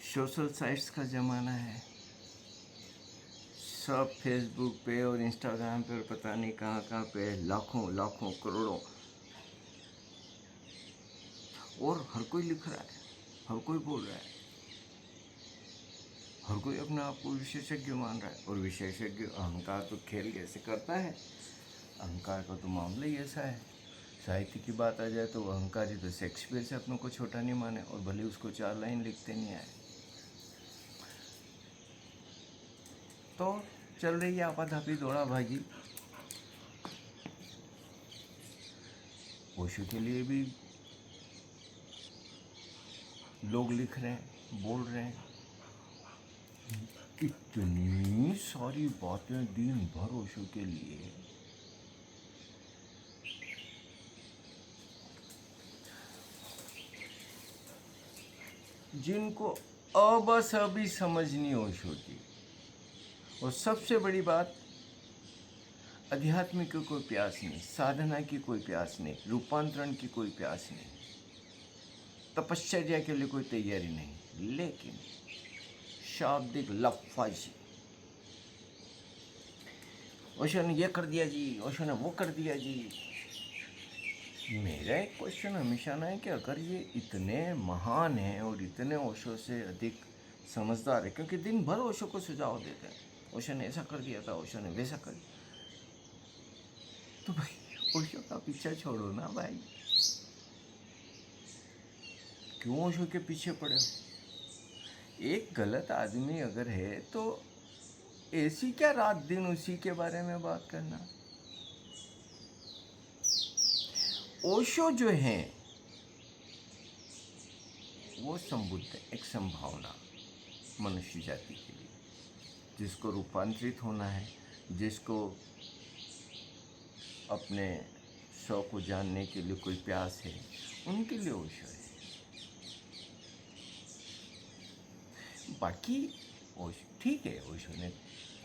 Social sites का ज़माना है। सब फेसबुक पे और इंस्टाग्राम पे और पता नहीं कहाँ कहाँ पे लाखों लाखों करोड़ों, और हर कोई लिख रहा है, हर कोई बोल रहा है, हर कोई अपने आप को विशेषज्ञ मान रहा है। और विशेषज्ञ अहंकार तो खेल कैसे करता है, अहंकार का तो मामला ही ऐसा है। साहित्य की बात आ जाए तो वह अहंकारी तो शेक्सपियर से अपनों को छोटा नहीं माने, और भले उसको 4 लाइन लिखते नहीं आए। तो चल रही है आपाधापी दौड़ा भागी। ओशो के लिए भी लोग लिख रहे हैं, बोल रहे हैं। कितनी सारी बातें दिन भर ओशो के लिए। जिनको बस अभी समझनी ओशो की। और सबसे बड़ी बात, अध्यात्म की कोई प्यास नहीं, साधना की कोई प्यास नहीं, रूपांतरण की कोई प्यास नहीं, तपश्चर्या के लिए कोई तैयारी नहीं, लेकिन शाब्दिक लफ्ज़। ओशो ने ये कर दिया जी, ओशो ने वो कर दिया जी। मेरा एक क्वेश्चन हमेशा ना है कि अगर ये इतने महान हैं और इतने ओशो से अधिक समझदार है, क्योंकि दिन भर ओशो को सुझाव देते हैं, ओशो ने ऐसा कर दिया था, ओशो ने वैसा कर दिया, तो भाई ओशो का पीछा छोड़ो ना भाई। क्यों ओशो के पीछे पड़े हो? एक गलत आदमी अगर है तो ऐसी क्या रात दिन उसी के बारे में बात करना। ओशो जो हैं वो संबुद्ध है, एक संभावना मनुष्य जाति के लिए, जिसको रूपांतरित होना है, जिसको अपने स्व को जानने के लिए कोई प्यास है, उनके लिए ओशो है। बाकी ओशो ठीक है, ओशो ने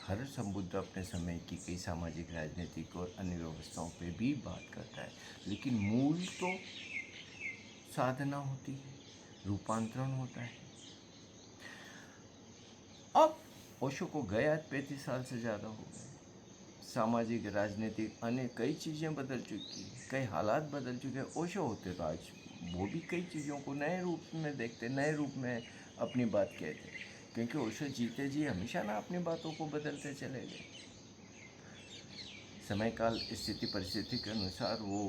हर संबुद्ध अपने समय की कई सामाजिक, राजनीतिक और अन्य व्यवस्थाओं पे भी बात करता है, लेकिन मूल तो साधना होती है, रूपांतरण होता है। अब ओशो को गए आज 35 साल से ज़्यादा हो गए। सामाजिक, राजनीतिक, अन्य कई चीज़ें बदल चुकी हैं, कई हालात बदल चुके हैं। ओशो होते तो आज वो भी कई चीज़ों को नए रूप में देखते, नए रूप में अपनी बात कहते, क्योंकि ओशो जीते जी हमेशा ना अपनी बातों को बदलते चले गए। समय काल, स्थिति, परिस्थिति के अनुसार वो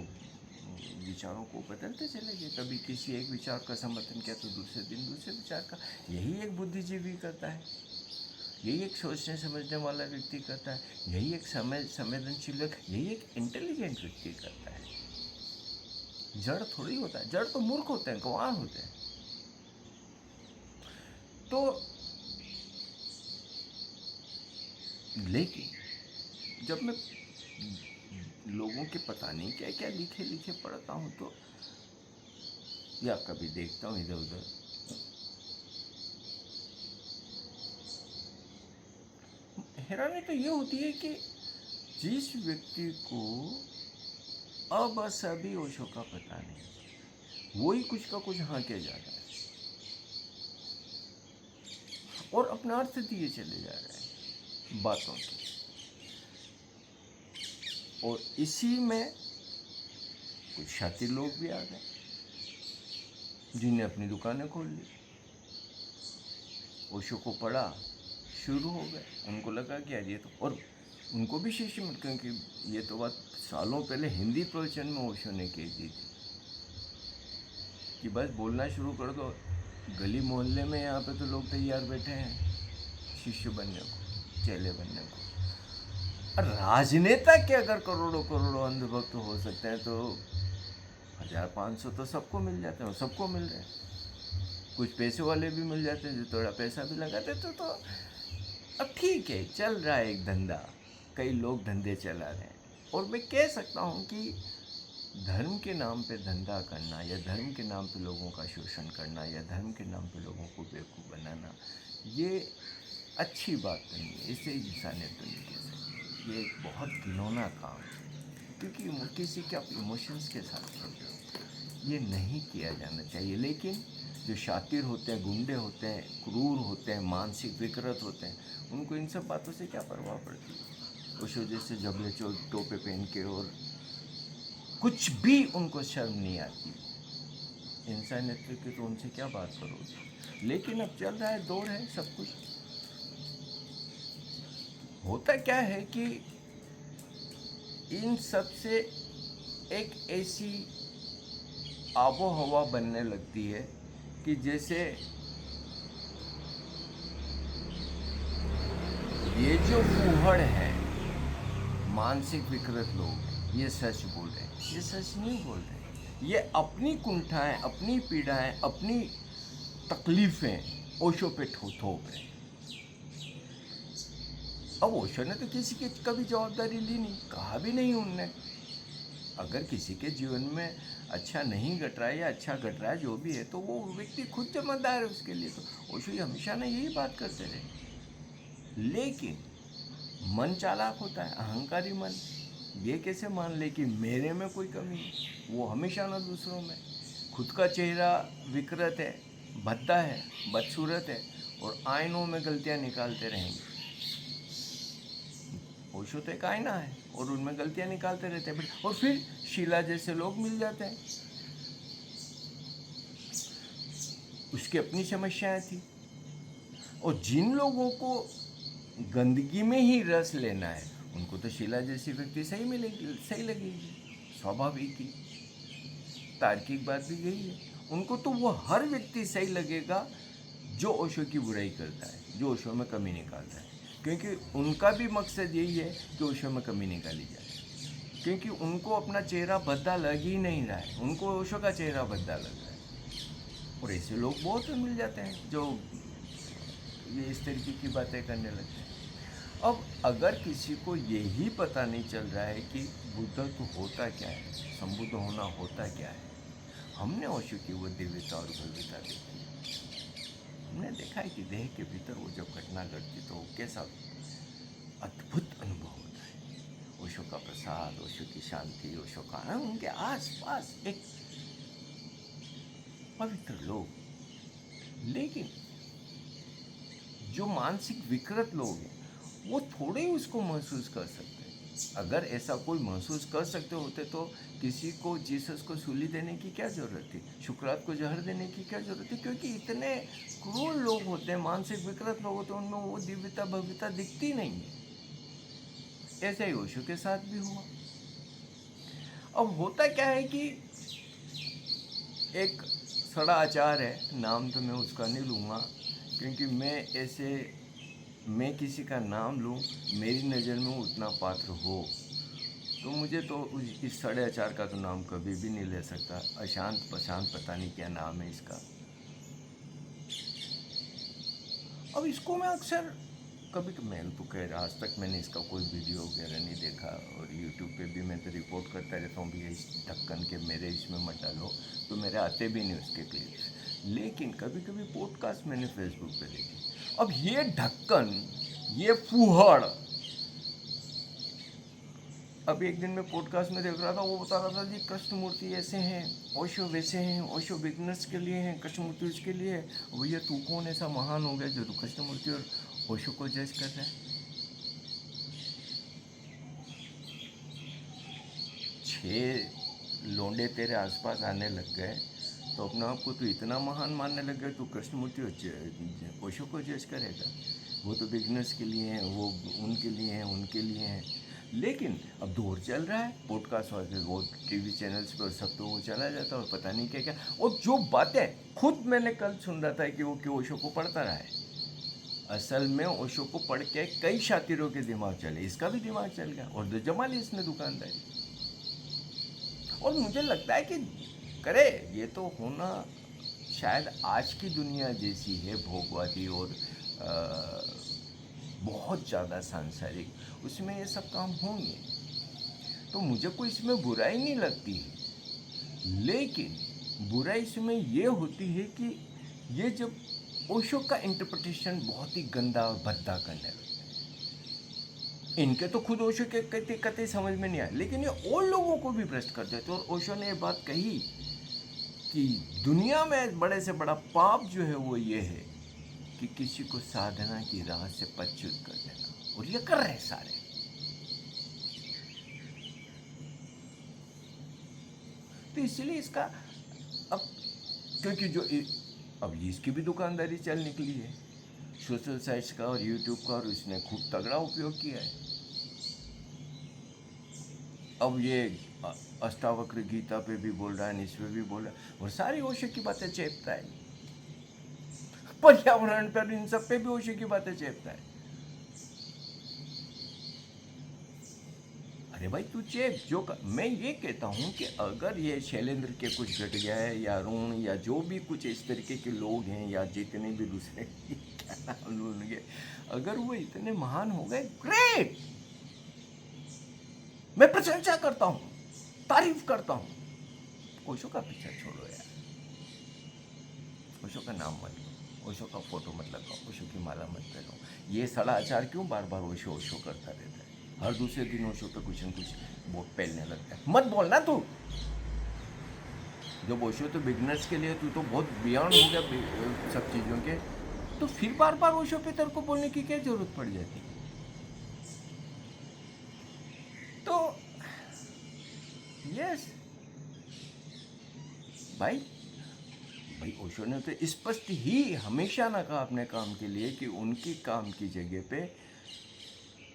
विचारों को बदलते चले गए। कभी किसी एक विचार का समर्थन किया तो दूसरे दिन दूसरे विचार का। यही एक बुद्धिजीवी करता है, यही एक सोचने समझने वाला व्यक्ति करता है, यही एक संवेदनशील, यही एक इंटेलिजेंट व्यक्ति करता है। जड़ थोड़ी होता है, जड़ तो मूर्ख होते हैं, गंवार होते हैं। तो लेकिन जब मैं लोगों के पता नहीं क्या क्या लिखे लिखे पढ़ता हूँ, तो या कभी देखता हूँ इधर उधर, हैरानी तो ये होती है कि जिस व्यक्ति को अब अभी ओशो का पता नहीं, वही कुछ का कुछ हाँ किया जा रहा है और अपना अर्थ दिए चले जा रहे हैं बातों की। और इसी में कुछ शातिर लोग भी आ गए जिन्हें अपनी दुकानें खोल ली। ओशो को पढ़ा, शुरू हो गए, उनको लगा कि यार ये तो, और उनको भी शिष्य मिल, क्योंकि ये तो बात सालों पहले हिंदी प्रवचन में ओशो ने कह दी थी कि बस बोलना शुरू कर दो, गली मोहल्ले में यहाँ पे तो लोग तैयार बैठे हैं शिष्य बनने को, चेले बनने को। और राजनेता के अगर करोड़ों करोड़ों अंधभक्त हो सकते हैं, तो 1500 तो सबको मिल जाते हैं, सबको मिल रहे हैं। कुछ पैसे वाले भी मिल जाते हैं जो थोड़ा पैसा भी लगाते, तो अब ठीक है, चल रहा है एक धंधा, कई लोग धंधे चला रहे हैं। और मैं कह सकता हूँ कि धर्म के नाम पे धंधा करना, या धर्म के नाम पे लोगों का शोषण करना, या धर्म के नाम पे लोगों को बेवकूफ़ बनाना, ये अच्छी बात तो नहीं है, इसे इंसानियत तो नहीं कह सकते। ये एक बहुत घिनौना काम है, क्योंकि किसी के आप इमोशंस के साथ खेल रहे हो, ये नहीं किया जाना चाहिए। लेकिन जो शातिर होते हैं, गुंडे होते हैं, क्रूर होते हैं, मानसिक विकृत होते हैं, उनको इन सब बातों से क्या परवाह पड़ती है। उस वजह से जबले टोपे पहन के और कुछ भी उनको शर्म नहीं आती। इंसानियत की तो उनसे क्या बात करोगे। लेकिन अब चल रहा है, दौर है, सब कुछ होता क्या है कि इन सब से एक ऐसी आबो हवा बनने लगती है कि जैसे ये जो फूहड़ है, मानसिक विकृत लोग, ये सच बोल रहे हैं, ये सच नहीं बोल रहे। ये अपनी कुंठाएं, अपनी पीड़ाएं, अपनी तकलीफें ओशो पे थोप रहे हैं। अब ओशो ने तो किसी की कभी जवाबदारी ली नहीं, कहा भी नहीं उनने। अगर किसी के जीवन में अच्छा नहीं घट रहा है या अच्छा घट रहा है, जो भी है, तो वो व्यक्ति खुद जिम्मेदार है उसके लिए। तो ओशो हमेशा ना यही बात करते रहे। लेकिन मन चालाक होता है, अहंकारी मन। ये कैसे मान ले कि मेरे में कोई कमी है, वो हमेशा ना दूसरों में। खुद का चेहरा विकृत है, भद्दा है, बदसूरत है, और आईनों में गलतियां निकालते रहेंगे। ओशो तो एक आईना है और उनमें गलतियां निकालते रहते हैं। और फिर शीला जैसे लोग मिल जाते हैं, उसकी अपनी समस्याएं थी। और जिन लोगों को गंदगी में ही रस लेना है, उनको तो शीला जैसी व्यक्ति सही मिलेगी, सही लगेगी, स्वाभाविक ही तार्किक बात भी यही है। उनको तो वो हर व्यक्ति सही लगेगा जो ओशो की बुराई करता है, जो ओशो में कमी निकालता है, क्योंकि उनका भी मकसद यही है कि ओशो में कमी निकाली जाए। क्योंकि उनको अपना चेहरा भद्दा लग ही नहीं रहा है, उनको ओशो का चेहरा भद्दा लग रहा है। और ऐसे लोग बहुत मिल जाते हैं जो ये इस तरीके की बातें करने लगते हैं। अब अगर किसी को यही पता नहीं चल रहा है कि बुद्धत्व होता क्या है, संबुद्ध होना होता क्या है, हमने ओशो की वो दिव्यता और भव्यता देखी। हमने देखा है कि देह के भीतर वो जब घटना घटती तो कैसा अद्भुत अनुभव होता है। ओशो का प्रसाद, ओशो की शांति, ओशो का आनंद, उनके आसपास एक पवित्र लोग। लेकिन जो मानसिक विकृत लोग हैं, वो थोड़े ही उसको महसूस कर सकते हैं। अगर ऐसा कोई महसूस कर सकते होते तो किसी को जीसस को सूली देने की क्या ज़रूरत थी, शुक्रात को जहर देने की क्या ज़रूरत थी। क्योंकि इतने क्रूर लोग होते हैं, मानसिक विकृत लोग होते हैं, उनमें वो दिव्यता भव्यता दिखती नहीं है। ऐसा ही ओशो के साथ भी हुआ। अब होता क्या है कि एक सड़ा आचार है, नाम तो मैं उसका नहीं लूँगा, क्योंकि मैं किसी का नाम लूँ, मेरी नज़र में उतना पात्र हो, तो मुझे तो इस सड़े अचार का तो नाम कभी भी नहीं ले सकता। अशांत प्रशांत पता नहीं क्या नाम है इसका। अब इसको मैं अक्सर कभी मैं तो कह रहा, आज तक मैंने इसका कोई वीडियो वगैरह नहीं देखा, और यूट्यूब पे भी मैं तो रिपोर्ट करता रहता हूँ भी इस ढक्कन के मेरे इसमें मत डालो, तो मेरे आते भी नहीं उसके क्लिप्स। लेकिन कभी कभी पॉडकास्ट मैंने फेसबुक पे देखी। अब ये ढक्कन, ये फूहड़, अब एक दिन मैं पॉडकास्ट में देख रहा था, वो बता रहा था जी कृष्णमूर्ति ऐसे हैं, ओशो वैसे हैं, ओशो बिगनर्स के लिए हैं, कृष्णमूर्ति उसके लिए है। भैया तू कौन ऐसा महान हो गया जो तू कृष्णमूर्ति और ओशो को जज कर रहा है। 6 लोंडे तेरे आसपास आने लग गए तो अपने आप को तो इतना महान मानने लग गए, तू कृष्णमूर्ति और ओशो को जज करेगा। वो तो बिगनर्स के लिए हैं, वो उनके लिए हैं, उनके लिए हैं। लेकिन अब दौर चल रहा है, पॉडकास्ट और वो टीवी चैनल्स पर सब तो वो चला जाता है, और पता नहीं क्या क्या। और जो बातें खुद मैंने कल सुन रहा था कि वो क्यों ओशो को पढ़ता रहा है, असल में ओशो को पढ़ के कई शातिरों के दिमाग चले, इसका भी दिमाग चल गया, और तो जमा ली इसने दुकानदारी। और मुझे लगता है कि करे ये तो होना शायद आज की दुनिया जैसी है, भोगवादी और बहुत ज़्यादा सांसारिक, उसमें ये सब काम होंगे, तो मुझे कोई इसमें बुराई नहीं लगती है। लेकिन बुराई इसमें ये होती है कि ये जब ओशो का इंटरप्रिटेशन बहुत ही गंदा और भद्दा करने लगते हैं। इनके तो खुद ओशो के कते समझ में नहीं आया, लेकिन ये और लोगों को भी भ्रष्ट कर देते। और ओशो ने ये बात कही कि दुनिया में बड़े से बड़ा पाप जो है वो ये है कि किसी को साधना की राह से पच्युत कर देना, और ये कर रहे हैं सारे। तो इसलिए इसका अब, क्योंकि अब इसकी भी दुकानदारी चल निकली है, सोशल साइट्स का और यूट्यूब का, और उसने खूब तगड़ा उपयोग किया है। अब ये अष्टावक्र गीता पे भी बोल रहा है, इस पे भी बोल रहा है, और सारी ओशो की बातें चेपता है, पर्यावरण पर, इन सब पे भी ओशो की बातें चेपता है। अरे भाई तू चेप मैं ये कहता हूँ कि अगर ये शैलेंद्र के कुछ घट गया है, या अरुण, या जो भी कुछ इस तरीके के लोग हैं, या जितने भी दूसरे क्या नाम लूंगे, अगर वो इतने महान हो गए, ग्रेट, मैं प्रशंसा करता हूँ, तारीफ करता हूँ। ओशो का पीछा छोड़ो यार, ओशो का नाम मत लो, ओशो का फोटो मत लगाओ, ओशो की माला मत पहनो। ये सड़ा आचार क्यों बार बार ओशो ओशो करता रहता है? हर दूसरे दिन ओशो पे कुछ न कुछ वो पहनने लगता है। मत बोलना तू, जब ओशो तो बिगनर्स के लिए, तू तो बहुत बियॉन्ड हो गया सब चीज़ों के, तो फिर बार बार ओशो पे तेरे को बोलने की क्या जरूरत पड़ जाती? तो यस भाई, ओशो ने तो स्पष्ट ही हमेशा ना कहा अपने काम के लिए कि उनकी काम की जगह पे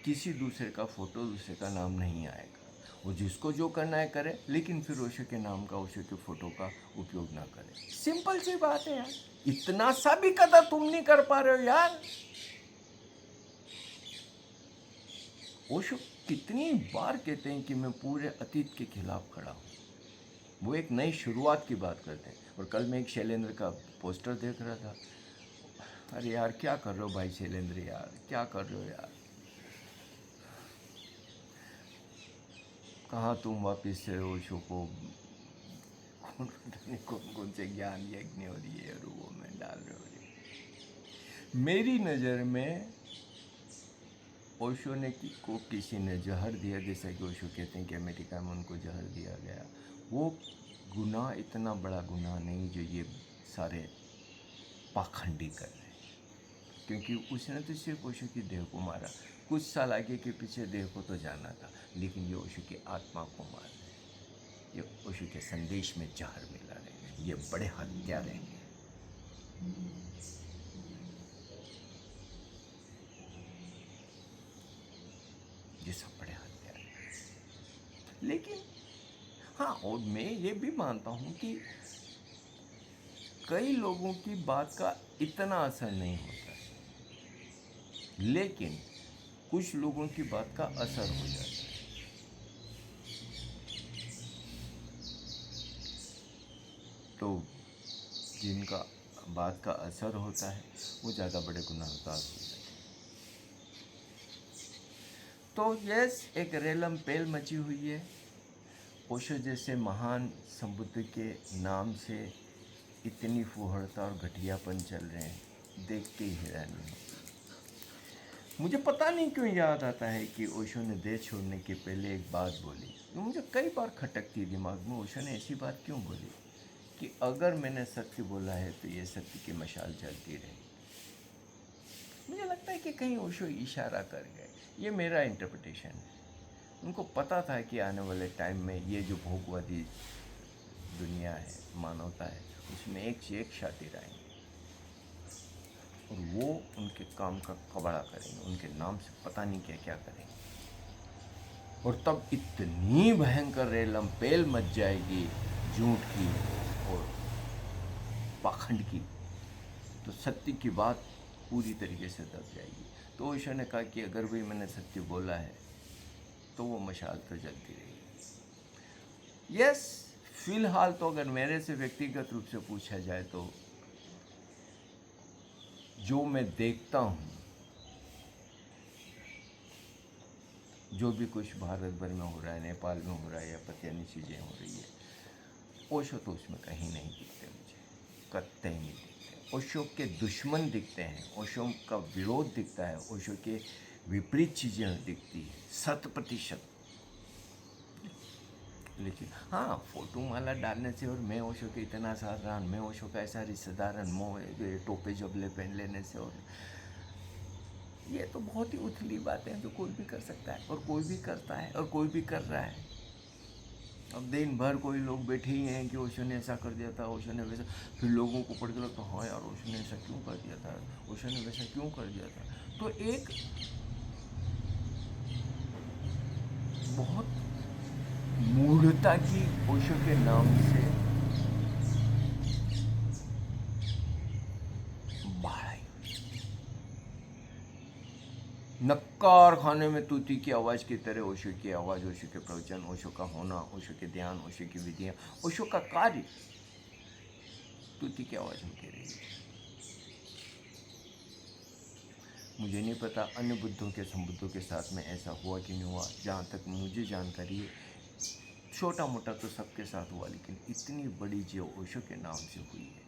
किसी दूसरे का फोटो, दूसरे का नाम नहीं आएगा। वो जिसको जो करना है करे, लेकिन फिर ओशो के नाम का, ओशो के फोटो का उपयोग ना करे। सिंपल सी बात है यार, इतना सा भी कदर तुम नहीं कर पा रहे हो यार। ओशो कितनी बार कहते हैं कि मैं पूरे अतीत के खिलाफ खड़ा हूँ, वो एक नई शुरुआत की बात करते हैं। और कल मैं एक शैलेंद्र का पोस्टर देख रहा था, अरे यार क्या कर रहे हो भाई शैलेंद्र, यार क्या कर रहे हो यार, कहाँ तुम वापस से ओशो को कौन कौन से ज्ञान यज्ञ और ये और वो में डाल रहे हो। मेरी नज़र में ओशो ने को किसी ने जहर दिया, जैसा कि ओशो कहते हैं कि अमेरिका में उनको जहर दिया गया, वो गुनाह इतना बड़ा गुनाह नहीं जो ये सारे पाखंडी कर रहे हैं, क्योंकि उसने तो सिर्फ ओशो की देह को मारा, कुछ साल आगे के पीछे देह को तो जाना था, लेकिन ये ओशो की आत्मा को मार रहे हैं, ये ओशो के संदेश में जहर मिला रहे, ये बड़े हत्यारे हैं। ये सब बड़े हत्यारे हैं। लेकिन हाँ, और मैं ये भी मानता हूँ कि कई लोगों की बात का इतना असर नहीं होता है, लेकिन कुछ लोगों की बात का असर हो जाता है। तो जिनका बात का असर होता है वो ज़्यादा बड़े गुनाहगार हो जाते हैं। तो यस, एक रेलम पेल मची हुई है। ओशो जैसे महान समुद्र के नाम से इतनी फुहड़ता और घटियापन चल रहे हैं, देख के ही हैरानी होती। मुझे पता नहीं क्यों याद आता है कि ओशो ने देश छोड़ने के पहले एक बात बोली, जो मुझे कई बार खटकती दिमाग में। ओशो ने ऐसी बात क्यों बोली कि अगर मैंने सत्य बोला है तो ये सत्य की मशाल जलती रहे। मुझे लगता है कि कहीं ओशो इशारा कर गए, ये मेरा इंटरप्रिटेशन है। उनको पता था कि आने वाले टाइम में ये जो भोगवादी दुनिया है, मानवता है, उसमें एक से एक शातिर आएंगे और वो उनके काम का कबाड़ा करेंगे, उनके नाम से पता नहीं क्या क्या करेंगे, और तब इतनी भयंकर रेलम पेल मच जाएगी झूठ की और पाखंड की, तो सत्य की बात पूरी तरीके से दब जाएगी। तो ओशो ने कहा कि अगर भी मैंने सत्य बोला है तो वो मशाल तो जलती रहेगी। यस, फिलहाल तो अगर मेरे से व्यक्तिगत रूप से पूछा जाए तो जो मैं देखता हूँ, जो भी कुछ भारत भर में हो रहा है, नेपाल में हो रहा है, या पतियानी चीज़ें हो रही है, ओशो तो उसमें कहीं नहीं दिखते मुझे, कतई नहीं दिखते। ओशो के दुश्मन दिखते हैं, ओशो का विरोध दिखता है, ओशो के विपरीत चीज़ें दिखती है 100%। लेकिन हाँ, फोटो माला डालने से और मैं ओशो के इतना सारा, मैं ओशो का ऐसा रिश्तेदार, टोपे जबले पहन लेने से, और ये तो बहुत ही उथली बात है जो कोई भी कर सकता है और कोई भी करता है और कोई भी कर रहा है। अब दिन भर कोई लोग बैठे ही हैं कि ओशो ने ऐसा कर दिया था, ओशो ने वैसा, फिर लोगों को पढ़ के लगता हाँ यार ओशो ने ऐसा क्यों कर दिया था, ओशो ने वैसा क्यों कर दिया था। तो एक बहुत मूढ़ता की ओशो के नाम से बाढ़ आई। नक्कार खाने में तूती की आवाज़ की तरह ओशो की आवाज़, ओशो के प्रवचन, ओशो का होना, ओशो के ध्यान, ओशो की विधियाँ, ओशो का कार्य तूती की आवाज़ होती रही। मुझे नहीं पता अन्य बुद्धों के संबुद्धों के साथ में ऐसा हुआ कि नहीं हुआ। जहाँ तक मुझे जानकारी है, छोटा मोटा तो सबके साथ हुआ, लेकिन इतनी बड़ी जो ओशो के नाम से हुई है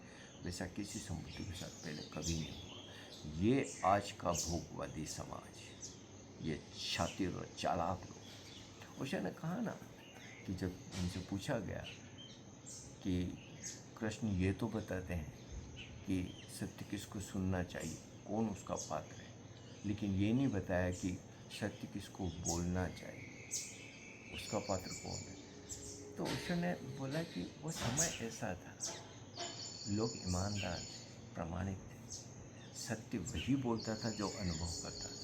वैसा किसी संबुद्ध के साथ पहले कभी नहीं हुआ। ये आज का भोगवादी समाज, ये शातिर और चालाक लोग। ओशो ने कहा ना कि जब उनसे पूछा गया कि कृष्ण ये तो बताते हैं कि सत्य किसको सुनना चाहिए, कौन उसका पात्र है, लेकिन ये नहीं बताया कि सत्य किसको बोलना चाहिए, उसका पात्र कौन है। तो ओशो ने बोला कि वो समय ऐसा था, लोग ईमानदार थे, प्रामाणिक थे, सत्य वही बोलता था जो अनुभव करता था,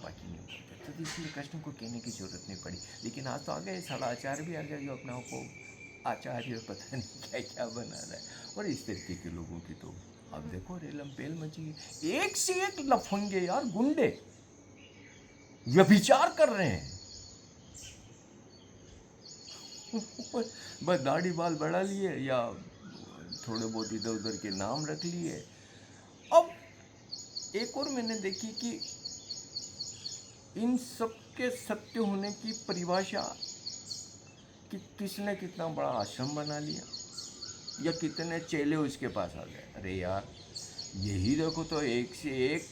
बाकी नहीं बोलता था। तो इसलिए कृष्ण को कहने की जरूरत नहीं पड़ी। लेकिन आज तो आ गए साला आचार्य भी आ गया जो अपने आप को आचार्य पता नहीं क्या क्या बना रहा है। और इस तरीके के लोगों की तो अब देखो रेलम पेल मची, एक से एक लफंगे यार, गुंडे व्यभिचार कर रहे हैं। बस दाढ़ी बाल बढ़ा लिए या थोड़े बहुत इधर उधर के नाम रख लिए। अब एक और मैंने देखी कि इन सब के सत्य होने की परिभाषा कि किसने कितना बड़ा आश्रम बना लिया या कितने चेले उसके पास आ गए। अरे यार यही देखो तो एक से एक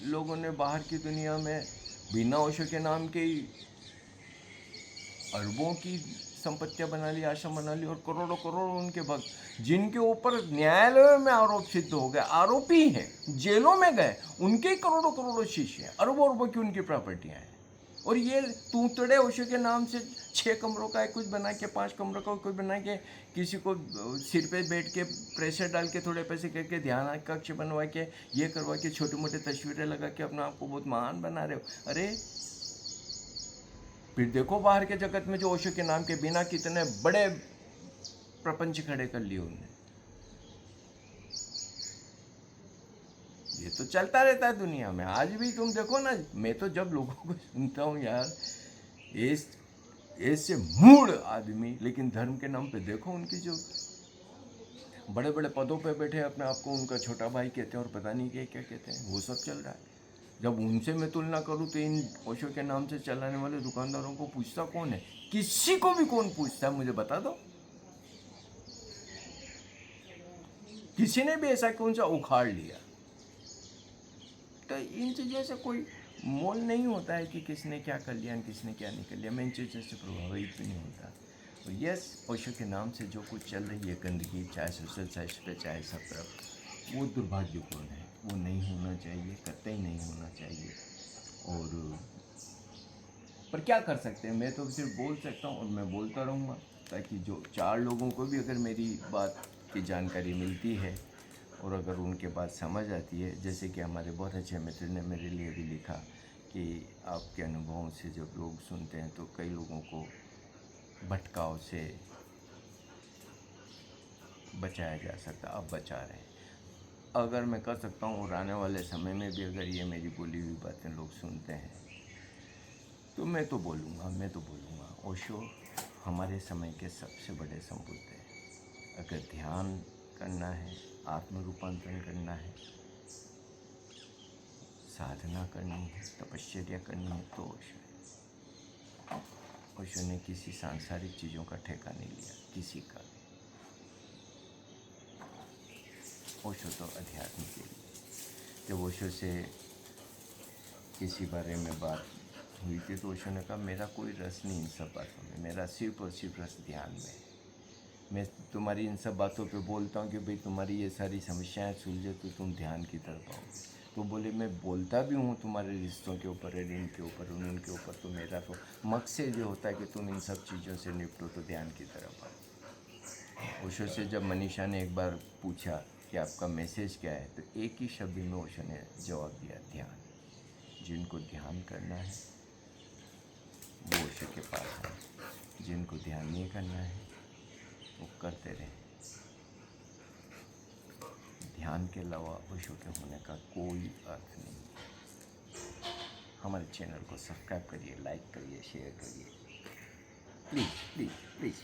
लोगों ने बाहर की दुनिया में बिना ओशो के नाम के ही अरबों की संपत्तियां बना ली, आश्रम बना ली, और करोड़ों करोड़ों उनके भक्त जिनके ऊपर न्यायालय में आरोप सिद्ध हो गए, आरोपी हैं, जेलों में गए, उनके ही करोड़ों करोड़ों शिष्य हैं, अरबों अरबों की उनकी प्रॉपर्टियां हैं। और ये तूतड़े ओशो के नाम से 6 कमरों का कुछ बना के, 5 कमरों का कुछ बना के, किसी को सिर पे बैठ के प्रेशर डाल के थोड़े पैसे करके ध्यान कक्ष बनवा के, ये करवा के, छोटी मोटी तस्वीरें लगा के अपने आप को बहुत महान बना रहे हो। अरे फिर देखो बाहर के जगत में जो ओशो के नाम के बिना कितने बड़े प्रपंच खड़े कर लिए उन्होंने। ये तो चलता रहता है दुनिया में आज भी। तुम देखो ना, मैं तो जब लोगों को सुनता हूँ यार, ऐसे मूढ़ आदमी, लेकिन धर्म के नाम पे देखो उनकी जो बड़े बड़े पदों पे बैठे अपने आप को उनका छोटा भाई कहते हैं और पता नहीं क्या क्या कहते हैं, वो सब चल रहा है। जब उनसे मैं तुलना करूँ तो इन ओशो के नाम से चलाने वाले दुकानदारों को पूछता कौन है? किसी को भी कौन पूछता है, मुझे बता दो। किसी ने भी ऐसा कौन सा उखाड़ लिया? तो इन चीज़ों से कोई मोल नहीं होता है कि किसने क्या कर लिया, किसने क्या नहीं कर लिया। मैं इन चीज़ों से प्रभावित भी नहीं होता। तो यस, ओशो के नाम से जो कुछ चल रही है गंदगी, चाहे सोशल साइट्स पे, चाहे सब तरफ, वो दुर्भाग्यपूर्ण है। वो नहीं होना चाहिए, कतई नहीं होना चाहिए। और पर क्या कर सकते हैं, मैं तो सिर्फ बोल सकता हूँ और मैं बोलता रहूँगा, ताकि जो 4 लोगों को भी अगर मेरी बात की जानकारी मिलती है और अगर उनके बात समझ आती है, जैसे कि हमारे बहुत अच्छे मित्र ने मेरे लिए भी लिखा कि आपके अनुभवों से जब लोग सुनते हैं तो कई लोगों को भटकाव से बचाया जा सकता, आप बचा रहे हैं। अगर मैं कर सकता हूँ और आने वाले समय में भी अगर ये मेरी बोली हुई बातें लोग सुनते हैं तो मैं तो बोलूँगा ओशो हमारे समय के सबसे बड़े संबुद्ध हैं। अगर ध्यान करना है, आत्म रूपांतरण करना है, साधना करनी है, तपश्चर्या करनी है, तो ओशो है। ओशो ने किसी सांसारिक चीज़ों का ठेका नहीं लिया, किसी का भी। ओशो तो अध्यात्म के लिए। जब ओशो से किसी बारे में बात हुई थी तो ओशो ने कहा मेरा कोई रस नहीं इन सब बातों में, मेरा सिर्फ और सिर्फ रस ध्यान में है। मैं तुम्हारी इन सब बातों पे बोलता हूँ कि भाई तुम्हारी ये सारी समस्याएं सुलझे तो तुम ध्यान की तरफ आओगे। तो बोले मैं बोलता भी हूँ तुम्हारे रिश्तों के ऊपर, ऋण के ऊपर, उनके ऊपर, तो मेरा तो मकसद ये होता है कि तुम इन सब चीज़ों से निपटो तो ध्यान की तरफ आओ। ओशो से जब मनीषा ने एक बार पूछा कि आपका मैसेज क्या है, तो एक ही शब्द में ओशो ने जवाब दिया, ध्यान। जिनको ध्यान करना है वो ओशो के पास है, जिनको ध्यान नहीं करना है वो करते रहे। ध्यान के अलावा ओशो के होने का कोई अर्थ नहीं। हमारे चैनल को सब्सक्राइब करिए, लाइक करिए, शेयर करिए, प्लीज़ प्लीज़ प्लीज़।